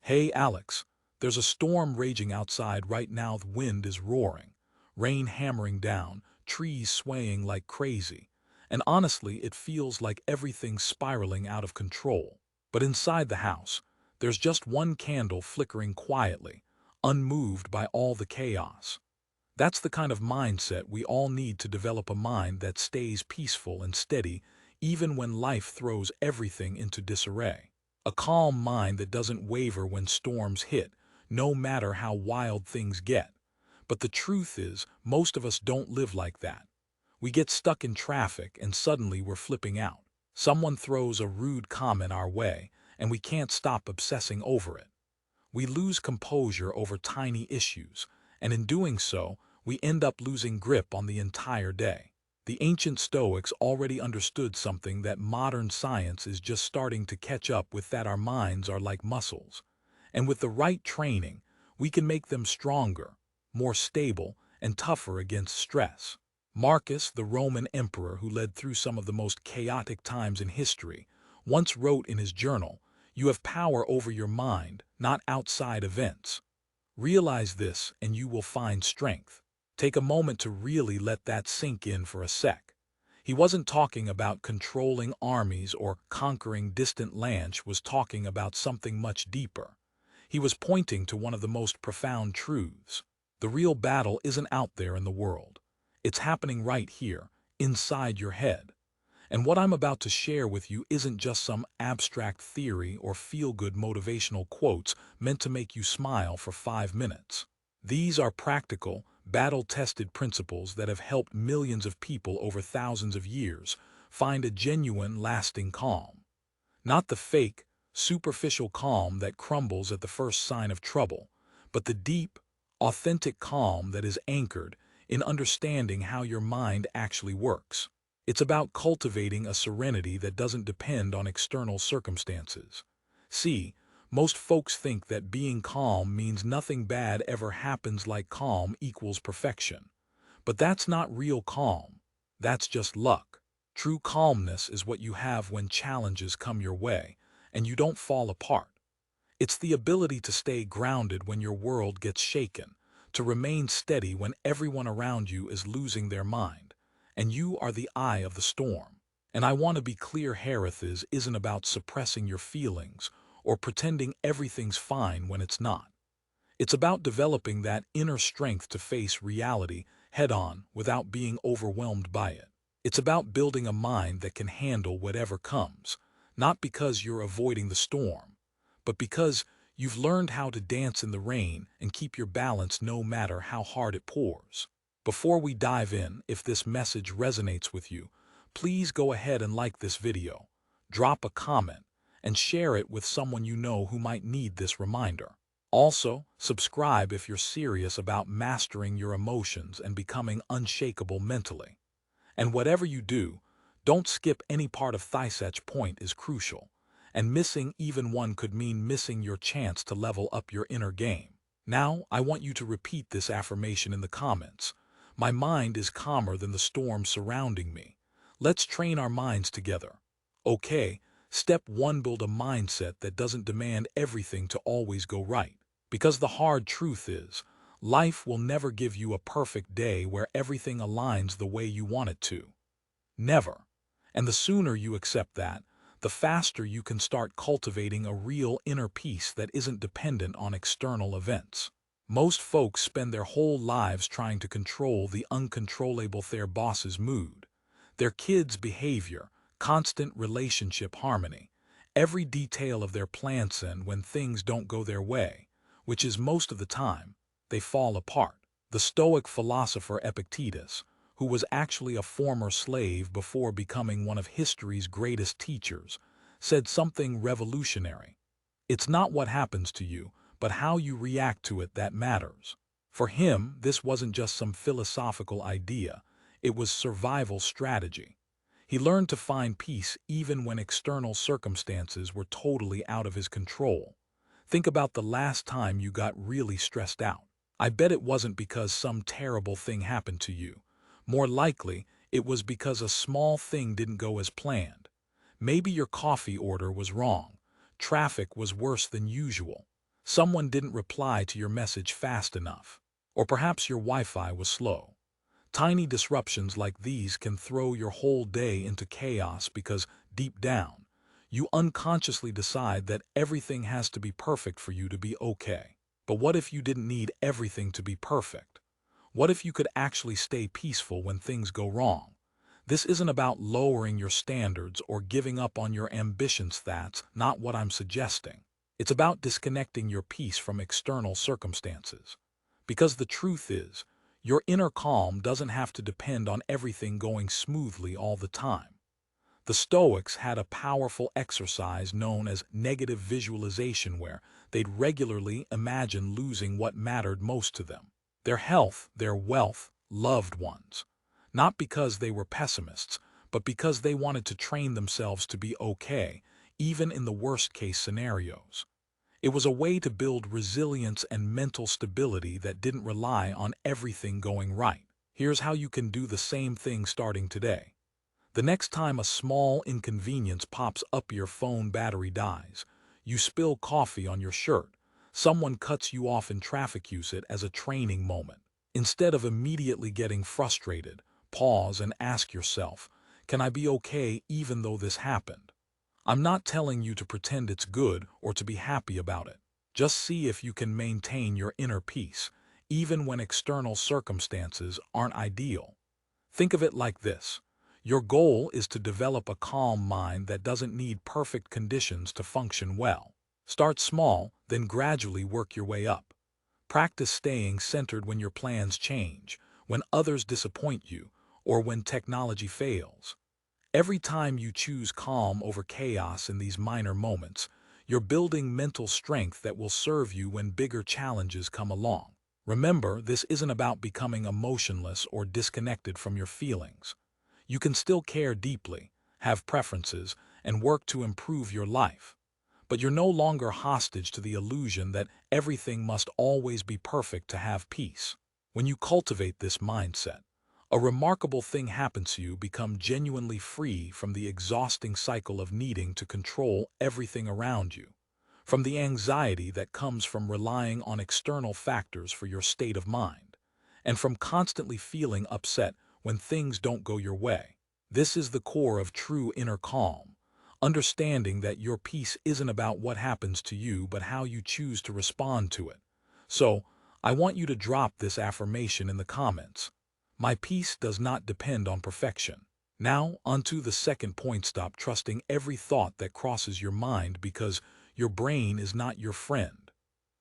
Hey Alex, there's a storm raging outside right now. The wind is roaring, rain hammering down, trees swaying like crazy. And honestly, it feels like everything's spiraling out of control. But inside the house, there's just one candle flickering quietly, unmoved by all the chaos. That's the kind of mindset we all need to develop, a mind that stays peaceful and steady even when life throws everything into disarray. A calm mind that doesn't waver when storms hit, no matter how wild things get. But the truth is, most of us don't live like that. We get stuck in traffic and suddenly we're flipping out. Someone throws a rude comment our way and we can't stop obsessing over it. We lose composure over tiny issues, and in doing so, we end up losing grip on the entire day. The ancient Stoics already understood something that modern science is just starting to catch up with, that our minds are like muscles. And with the right training, we can make them stronger, more stable, and tougher against stress. Marcus, the Roman emperor who led through some of the most chaotic times in history, once wrote in his journal, "You have power over your mind, not outside events. Realize this and you will find strength." Take a moment to really let that sink in for a sec. He wasn't talking about controlling armies or conquering distant lands. He was talking about something much deeper. He was pointing to one of the most profound truths. The real battle isn't out there in the world. It's happening right here, inside your head. And what I'm about to share with you isn't just some abstract theory or feel-good motivational quotes meant to make you smile for 5 minutes. These are practical, battle-tested principles that have helped millions of people over thousands of years find a genuine, lasting calm. Not the fake, superficial calm that crumbles at the first sign of trouble, but the deep, authentic calm that is anchored in understanding how your mind actually works. It's about cultivating a serenity that doesn't depend on external circumstances. See, most folks think that being calm means nothing bad ever happens, like calm equals perfection. But that's not real calm. That's just luck. True calmness is what you have when challenges come your way and you don't fall apart. It's the ability to stay grounded when your world gets shaken, to remain steady when everyone around you is losing their mind, and you are the eye of the storm. And I want to be clear, Hereth's isn't about suppressing your feelings or pretending everything's fine when it's not. It's about developing that inner strength to face reality head-on without being overwhelmed by it. It's about building a mind that can handle whatever comes, not because you're avoiding the storm, but because you've learned how to dance in the rain and keep your balance no matter how hard it pours. Before we dive in, if this message resonates with you, please go ahead and like this video, drop a comment, and share it with someone you know who might need this reminder. Also, subscribe if you're serious about mastering your emotions and becoming unshakable mentally. And whatever you do, don't skip any part of this point is crucial, and missing even one could mean missing your chance to level up your inner game. Now, I want you to repeat this affirmation in the comments. My mind is calmer than the storm surrounding me. Let's train our minds together. Okay, step 1: build a mindset that doesn't demand everything to always go right. Because the hard truth is, life will never give you a perfect day where everything aligns the way you want it to. Never. And the sooner you accept that, the faster you can start cultivating a real inner peace that isn't dependent on external events. Most folks spend their whole lives trying to control the uncontrollable: their boss's mood, their kids' behavior, constant relationship harmony, every detail of their plans, and when things don't go their way, which is most of the time, they fall apart. The Stoic philosopher Epictetus, who was actually a former slave before becoming one of history's greatest teachers, said something revolutionary. It's not what happens to you, but how you react to it that matters. For him, this wasn't just some philosophical idea, it was survival strategy. He learned to find peace even when external circumstances were totally out of his control. Think about the last time you got really stressed out. I bet it wasn't because some terrible thing happened to you. More likely, it was because a small thing didn't go as planned. Maybe your coffee order was wrong, traffic was worse than usual, Someone didn't reply to your message fast enough. Or perhaps your Wi-Fi was slow. Tiny disruptions like these can throw your whole day into chaos because, deep down, you unconsciously decide that everything has to be perfect for you to be okay. But what if you didn't need everything to be perfect? What if you could actually stay peaceful when things go wrong? This isn't about lowering your standards or giving up on your ambitions. That's not what I'm suggesting. It's about disconnecting your peace from external circumstances. Because the truth is, your inner calm doesn't have to depend on everything going smoothly all the time. The Stoics had a powerful exercise known as negative visualization where they'd regularly imagine losing what mattered most to them: their health, their wealth, loved ones. Not because they were pessimists, but because they wanted to train themselves to be okay, even in the worst-case scenarios. It was a way to build resilience and mental stability that didn't rely on everything going right. Here's how you can do the same thing starting today. The next time a small inconvenience pops up, your phone battery dies, you spill coffee on your shirt, someone cuts you off in traffic, use it as a training moment. Instead of immediately getting frustrated, pause and ask yourself, can I be okay even though this happened? I'm not telling you to pretend it's good or to be happy about it. Just see if you can maintain your inner peace, even when external circumstances aren't ideal. Think of it like this. Your goal is to develop a calm mind that doesn't need perfect conditions to function well. Start small, then gradually work your way up. Practice staying centered when your plans change, when others disappoint you, or when technology fails. Every time you choose calm over chaos in these minor moments, you're building mental strength that will serve you when bigger challenges come along. Remember, this isn't about becoming emotionless or disconnected from your feelings. You can still care deeply, have preferences, and work to improve your life. But you're no longer hostage to the illusion that everything must always be perfect to have peace. When you cultivate this mindset, a remarkable thing happens: you become genuinely free from the exhausting cycle of needing to control everything around you, from the anxiety that comes from relying on external factors for your state of mind, and from constantly feeling upset when things don't go your way. This is the core of true inner calm, understanding that your peace isn't about what happens to you but how you choose to respond to it. So, I want you to drop this affirmation in the comments. My peace does not depend on perfection. Now, onto the second point: stop trusting every thought that crosses your mind, because your brain is not your friend.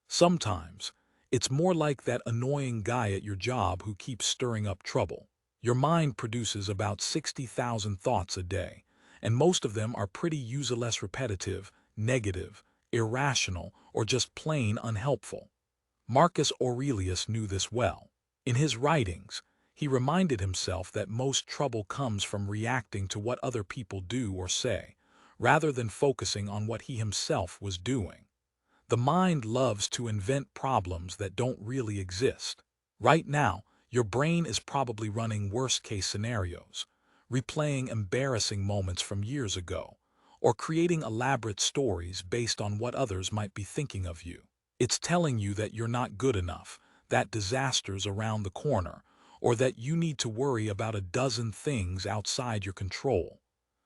Sometimes, it's more like that annoying guy at your job who keeps stirring up trouble. Your mind produces about 60,000 thoughts a day, and most of them are pretty useless, repetitive, negative, irrational, or just plain unhelpful. Marcus Aurelius knew this well. In his writings, he reminded himself that most trouble comes from reacting to what other people do or say, rather than focusing on what he himself was doing. The mind loves to invent problems that don't really exist. Right now, your brain is probably running worst-case scenarios, replaying embarrassing moments from years ago, or creating elaborate stories based on what others might be thinking of you. It's telling you that you're not good enough, that disaster's around the corner, or that you need to worry about a dozen things outside your control.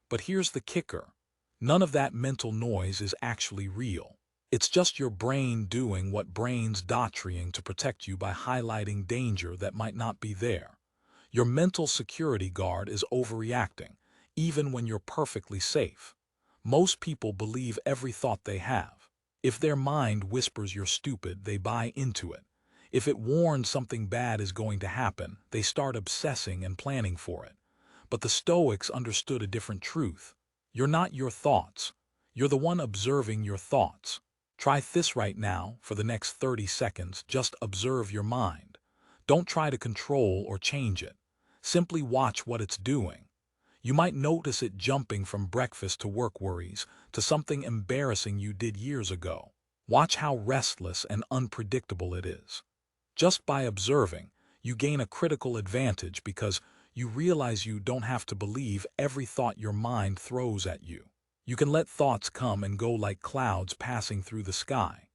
But here's the kicker: none of that mental noise is actually real. It's just your brain doing what brains do, trying to protect you by highlighting danger that might not be there. Your mental security guard is overreacting, even when you're perfectly safe. Most people believe every thought they have. If their mind whispers you're stupid, they buy into it. If it warns something bad is going to happen, they start obsessing and planning for it. But the Stoics understood a different truth. You're not your thoughts. You're the one observing your thoughts. Try this right now. For the next 30 seconds, just observe your mind. Don't try to control or change it. Simply watch what it's doing. You might notice it jumping from breakfast to work worries to something embarrassing you did years ago. Watch how restless and unpredictable it is. Just by observing, you gain a critical advantage because you realize you don't have to believe every thought your mind throws at you. You can let thoughts come and go like clouds passing through the sky.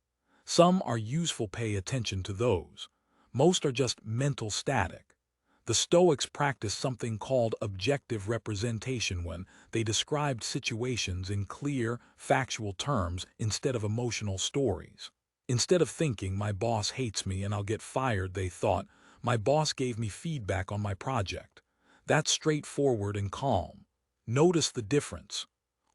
Some are useful, pay attention to those. Most are just mental static. The Stoics practiced something called objective representation when they described situations in clear, factual terms instead of emotional stories. Instead of thinking, my boss hates me and I'll get fired, they thought, my boss gave me feedback on my project. That's straightforward and calm. Notice the difference.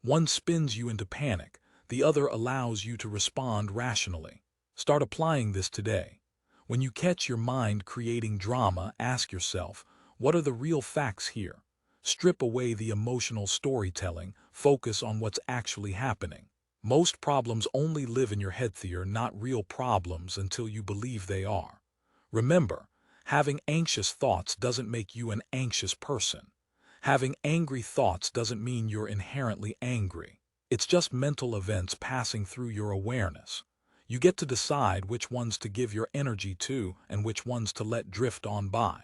One spins you into panic, the other allows you to respond rationally. Start applying this today. When you catch your mind creating drama, ask yourself, what are the real facts here? Strip away the emotional storytelling, focus on what's actually happening. Most problems only live in your head. They're not real problems until you believe they are. Remember, having anxious thoughts doesn't make you an anxious person. Having angry thoughts doesn't mean you're inherently angry. It's just mental events passing through your awareness. You get to decide which ones to give your energy to and which ones to let drift on by.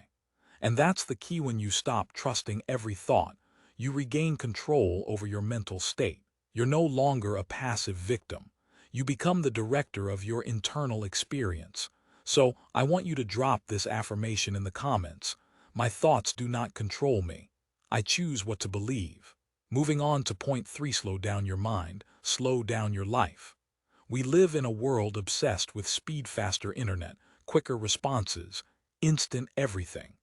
And that's the key. When you stop trusting every thought, you regain control over your mental state. You're no longer a passive victim. You become the director of your internal experience. So, I want you to drop this affirmation in the comments. My thoughts do not control me. I choose what to believe. Moving on to point 3, slow down your mind, slow down your life. We live in a world obsessed with speed, faster internet, quicker responses, instant everything.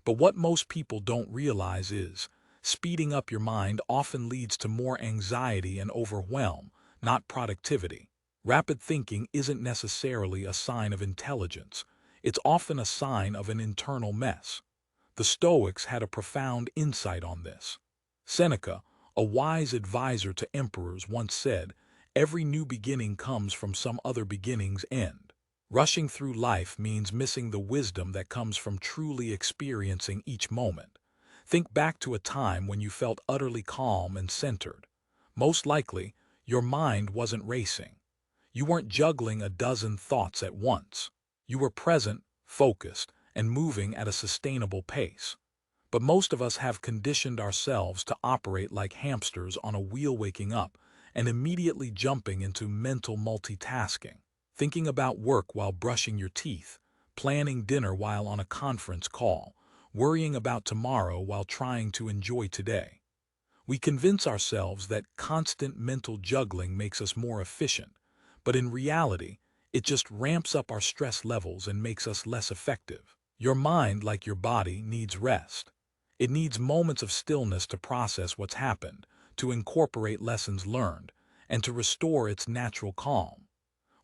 But what most people don't realize is, speeding up your mind often leads to more anxiety and overwhelm, not productivity. Rapid thinking isn't necessarily a sign of intelligence. It's often a sign of an internal mess. The Stoics had a profound insight on this. Seneca, a wise advisor to emperors, once said, every new beginning comes from some other beginning's end. Rushing through life means missing the wisdom that comes from truly experiencing each moment. Think back to a time when you felt utterly calm and centered. Most likely, your mind wasn't racing. You weren't juggling a dozen thoughts at once. You were present, focused, and moving at a sustainable pace. But most of us have conditioned ourselves to operate like hamsters on a wheel, waking up and immediately jumping into mental multitasking, thinking about work while brushing your teeth, planning dinner while on a conference call, worrying about tomorrow while trying to enjoy today. We convince ourselves that constant mental juggling makes us more efficient, but in reality, it just ramps up our stress levels and makes us less effective. Your mind, like your body, needs rest. It needs moments of stillness to process what's happened, to incorporate lessons learned, and to restore its natural calm.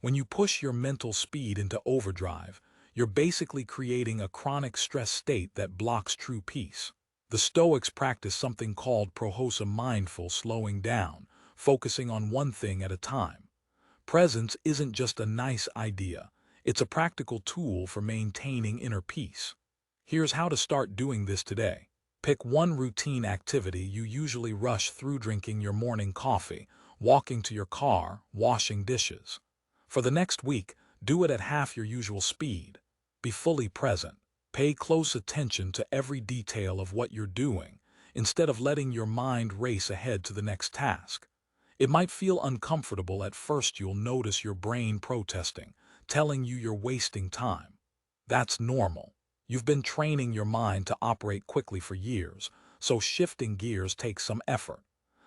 When you push your mental speed into overdrive, you're basically creating a chronic stress state that blocks true peace. The Stoics practice something called prohosa, mindful slowing down, focusing on one thing at a time. Presence isn't just a nice idea, it's a practical tool for maintaining inner peace. Here's how to start doing this today. Pick one routine activity you usually rush through: drinking your morning coffee, walking to your car, washing dishes. For the next week, do it at half your usual speed. Be fully present. Pay close attention to every detail of what you're doing, instead of letting your mind race ahead to the next task. It might feel uncomfortable at first. You'll notice your brain protesting, telling you you're wasting time. That's normal. You've been training your mind to operate quickly for years, so shifting gears takes some effort.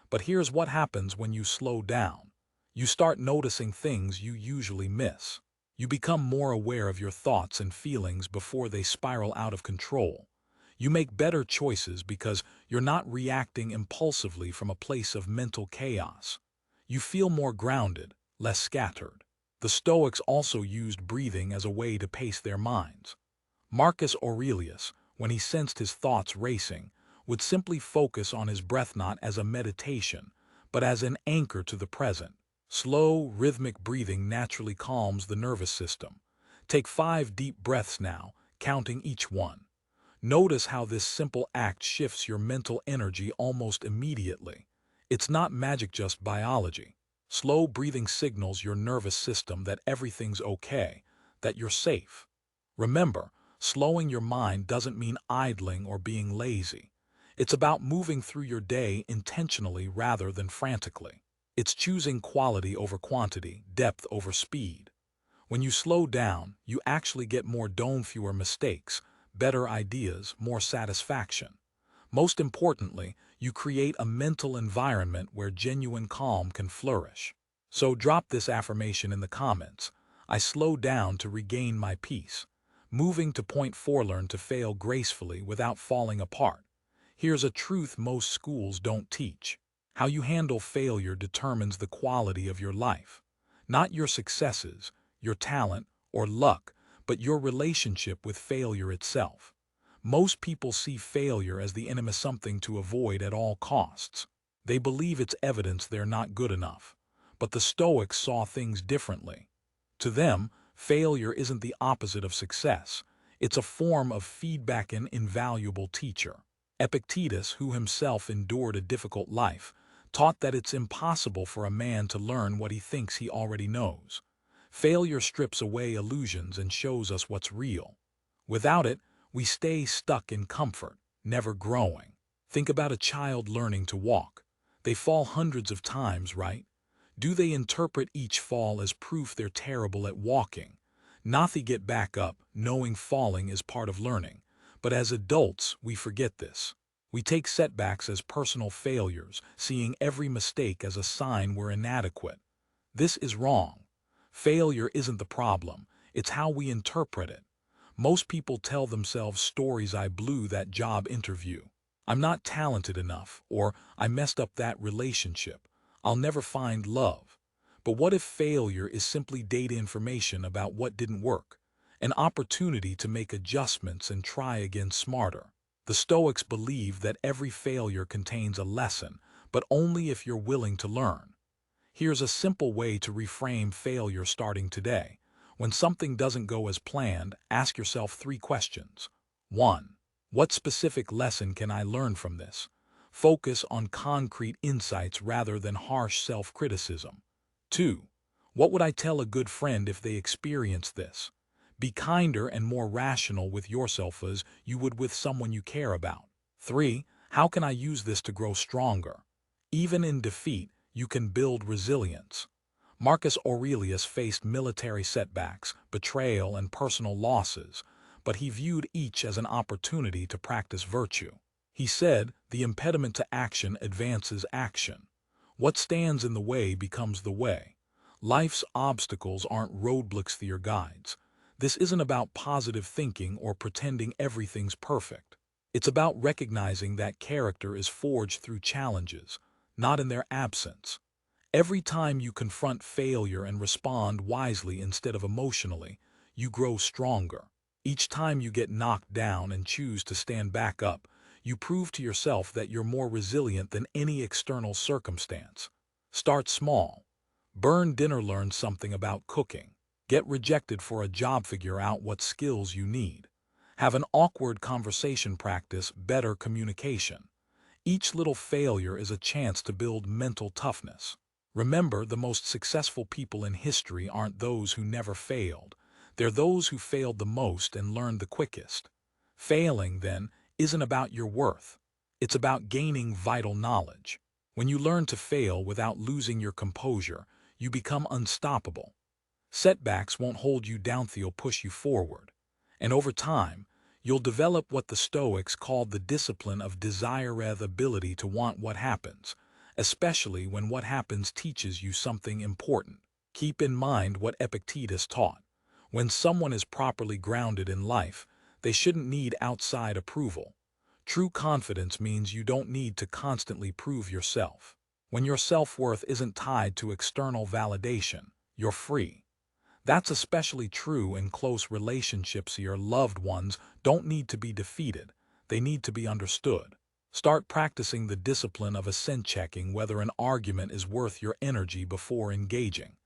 But here's what happens when you slow down. You start noticing things you usually miss. You become more aware of your thoughts and feelings before they spiral out of control. You make better choices because you're not reacting impulsively from a place of mental chaos. You feel more grounded, less scattered. The Stoics also used breathing as a way to pace their minds. Marcus Aurelius, when he sensed his thoughts racing, would simply focus on his breath, not as a meditation, but as an anchor to the present. Slow, rhythmic breathing naturally calms the nervous system. Take 5 deep breaths now, counting each one. Notice how this simple act shifts your mental energy almost immediately. It's not magic, just biology. Slow breathing signals your nervous system that everything's okay, that you're safe. Remember, slowing your mind doesn't mean idling or being lazy. It's about moving through your day intentionally rather than frantically. It's choosing quality over quantity, depth over speed. When you slow down, you actually get more dome, fewer mistakes, better ideas, more satisfaction. Most importantly, you create a mental environment where genuine calm can flourish. So drop this affirmation in the comments. I slow down to regain my peace. Moving to point 4, learn to fail gracefully without falling apart. Here's a truth most schools don't teach. How you handle failure determines the quality of your life. Not your successes, your talent, or luck, but your relationship with failure itself. Most people see failure as the enemy, something to avoid at all costs. They believe it's evidence they're not good enough. But the Stoics saw things differently. To them, failure isn't the opposite of success. It's a form of feedback, an invaluable teacher. Epictetus, who himself endured a difficult life, taught that it's impossible for a man to learn what he thinks he already knows. Failure strips away illusions and shows us what's real. Without it, we stay stuck in comfort, never growing. Think about a child learning to walk. They fall hundreds of times, right? Do they interpret each fall as proof they're terrible at walking? Not they get back up, knowing falling is part of learning. But as adults, we forget this. We take setbacks as personal failures, seeing every mistake as a sign we're inadequate. This is wrong. Failure isn't the problem, it's how we interpret it. Most people tell themselves stories: I blew that job interview, I'm not talented enough, or I messed up that relationship, I'll never find love. But what if failure is simply data, information about what didn't work? An opportunity to make adjustments and try again smarter. The Stoics believe that every failure contains a lesson, but only if you're willing to learn. Here's a simple way to reframe failure starting today. When something doesn't go as planned, ask yourself 3 questions. 1. What specific lesson can I learn from this? Focus on concrete insights rather than harsh self-criticism. 2. What would I tell a good friend if they experienced this? Be kinder and more rational with yourself as you would with someone you care about. 3. How can I use this to grow stronger? Even in defeat, you can build resilience. Marcus Aurelius faced military setbacks, betrayal, and personal losses, but he viewed each as an opportunity to practice virtue. He said, "The impediment to action advances action. What stands in the way becomes the way." Life's obstacles aren't roadblocks, they're guides. This isn't about positive thinking or pretending everything's perfect. It's about recognizing that character is forged through challenges, not in their absence. Every time you confront failure and respond wisely instead of emotionally, you grow stronger. Each time you get knocked down and choose to stand back up, you prove to yourself that you're more resilient than any external circumstance. Start small. Burn dinner, learn something about cooking. Get rejected for a job, figure out what skills you need. Have an awkward conversation, practice better communication. Each little failure is a chance to build mental toughness. Remember, the most successful people in history aren't those who never failed. They're those who failed the most and learned the quickest. Failing, then, isn't about your worth. It's about gaining vital knowledge. When you learn to fail without losing your composure, you become unstoppable. Setbacks won't hold you down, they'll push you forward. And over time, you'll develop what the Stoics called the discipline of desire, the ability to want what happens, especially when what happens teaches you something important. Keep in mind what Epictetus taught. When someone is properly grounded in life, they shouldn't need outside approval. True confidence means you don't need to constantly prove yourself. When your self-worth isn't tied to external validation, you're free. That's especially true in close relationships. Your loved ones don't need to be defeated, they need to be understood. Start practicing the discipline of checking whether an argument is worth your energy before engaging.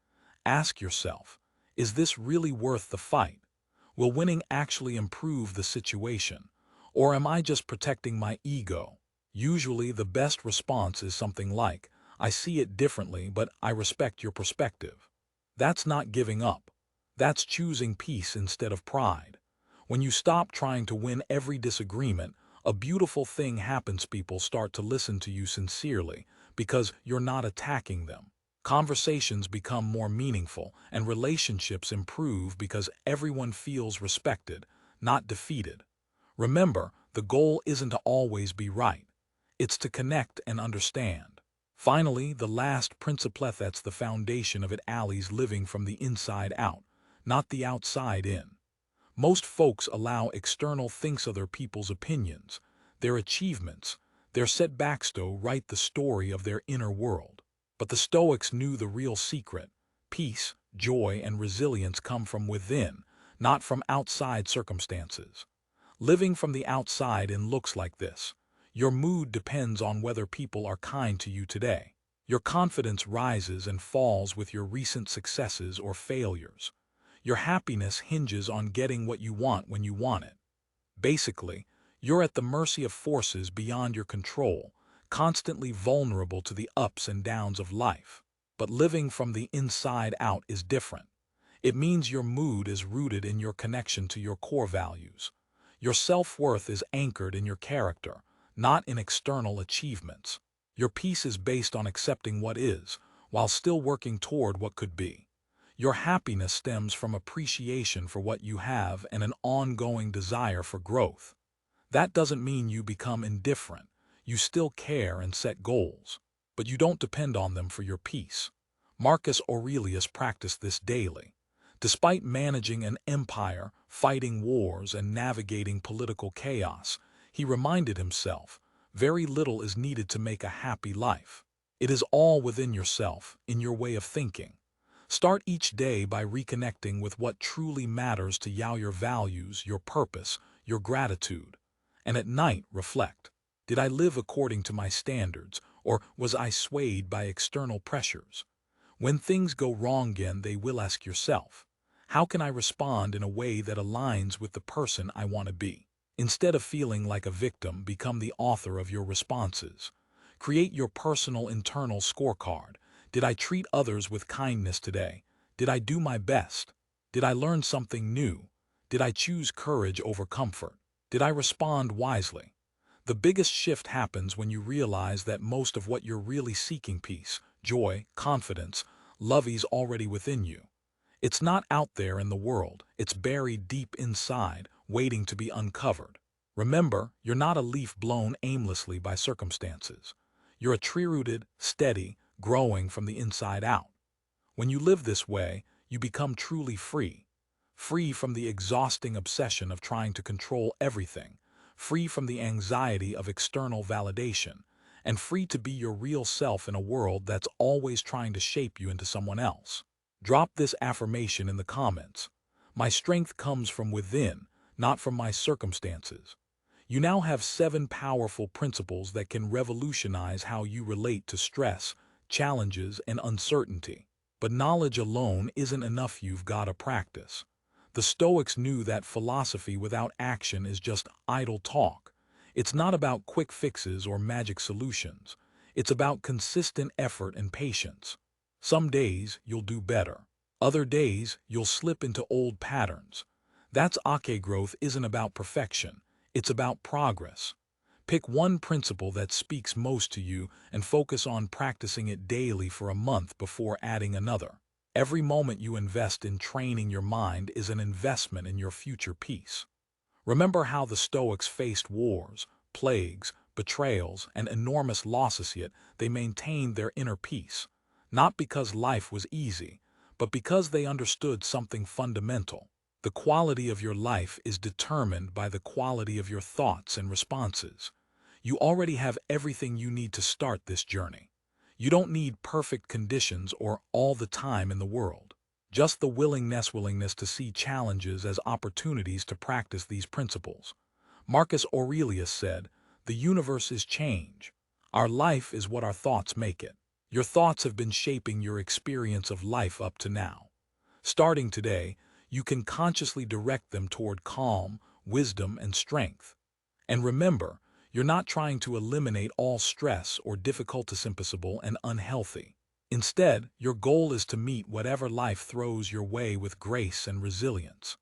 Ask yourself, is this really worth the fight? Will winning actually improve the situation? Or am I just protecting my ego? Usually the best response is something like, I see it differently, but I respect your perspective. That's not giving up. That's choosing peace instead of pride. When you stop trying to win every disagreement, a beautiful thing happens. People start to listen to you sincerely because you're not attacking them. Conversations become more meaningful, and relationships improve because everyone feels respected, not defeated. Remember, the goal isn't to always be right. It's to connect and understand. Finally, the last principle that's the foundation of it allies living from the inside out, not the outside in. Most folks allow external things other people's opinions, their achievements, their setbacks to write the story of their inner world. But the Stoics knew the real secret. Peace, joy, and resilience come from within, not from outside circumstances. Living from the outside in looks like this. Your mood depends on whether people are kind to you today. Your confidence rises and falls with your recent successes or failures. Your happiness hinges on getting what you want when you want it. Basically, you're at the mercy of forces beyond your control, constantly vulnerable to the ups and downs of life. But living from the inside out is different. It means your mood is rooted in your connection to your core values. Your self-worth is anchored in your character, not in external achievements. Your peace is based on accepting what is, while still working toward what could be. Your happiness stems from appreciation for what you have and an ongoing desire for growth. That doesn't mean you become indifferent. You still care and set goals, but you don't depend on them for your peace. Marcus Aurelius practiced this daily. Despite managing an empire, fighting wars, and navigating political chaos, he reminded himself, very little is needed to make a happy life. It is all within yourself, in your way of thinking. Start each day by reconnecting with what truly matters to you, your values, your purpose, your gratitude. And at night, reflect. Did I live according to my standards, or was I swayed by external pressures? When things go wrong again, they will ask yourself, how can I respond in a way that aligns with the person I want to be? Instead of feeling like a victim, become the author of your responses. Create your personal internal scorecard. Did I treat others with kindness today? Did I do my best? Did I learn something new? Did I choose courage over comfort? Did I respond wisely? The biggest shift happens when you realize that most of what you're really seeking, peace, joy, confidence, love, is already within you. It's not out there in the world, it's buried deep inside, waiting to be uncovered. Remember, you're not a leaf blown aimlessly by circumstances. You're a tree rooted, steady, growing from the inside out. When you live this way, you become truly free. Free from the exhausting obsession of trying to control everything, free from the anxiety of external validation, and free to be your real self in a world that's always trying to shape you into someone else. Drop this affirmation in the comments. My strength comes from within, not from my circumstances. You now have 7 powerful principles that can revolutionize how you relate to stress, challenges, and uncertainty. But knowledge alone isn't enough, you've got to practice. The Stoics knew that philosophy without action is just idle talk. It's not about quick fixes or magic solutions. It's about consistent effort and patience. Some days you'll do better. Other days you'll slip into old patterns. That's okay. Growth isn't about perfection. It's about progress. Pick one principle that speaks most to you and focus on practicing it daily for a month before adding another. Every moment you invest in training your mind is an investment in your future peace. Remember how the Stoics faced wars, plagues, betrayals, and enormous losses, yet they maintained their inner peace. Not because life was easy, but because they understood something fundamental. The quality of your life is determined by the quality of your thoughts and responses. You already have everything you need to start this journey. You don't need perfect conditions or all the time in the world. Just the willingness to see challenges as opportunities to practice these principles. Marcus Aurelius said, "The universe is change. Our life is what our thoughts make it." Your thoughts have been shaping your experience of life up to now. Starting today, you can consciously direct them toward calm, wisdom, and strength. And remember, you're not trying to eliminate all stress or difficulties impossible and unhealthy. Instead, your goal is to meet whatever life throws your way with grace and resilience.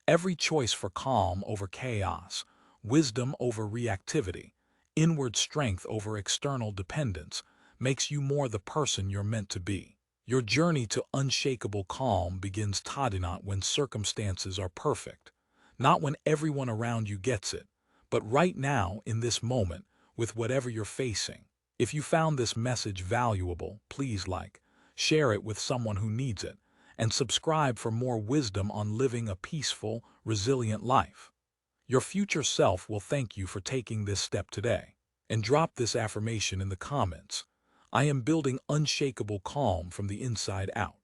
Every choice for calm over chaos, wisdom over reactivity, inward strength over external dependence, makes you more the person you're meant to be. Your journey to unshakable calm begins not when circumstances are perfect, not when everyone around you gets it, but right now in this moment with whatever you're facing. If you found this message valuable, please share it with someone who needs it, and subscribe for more wisdom on living a peaceful, resilient life. Your future self will thank you for taking this step today. And drop this affirmation in the comments. I am building unshakable calm from the inside out.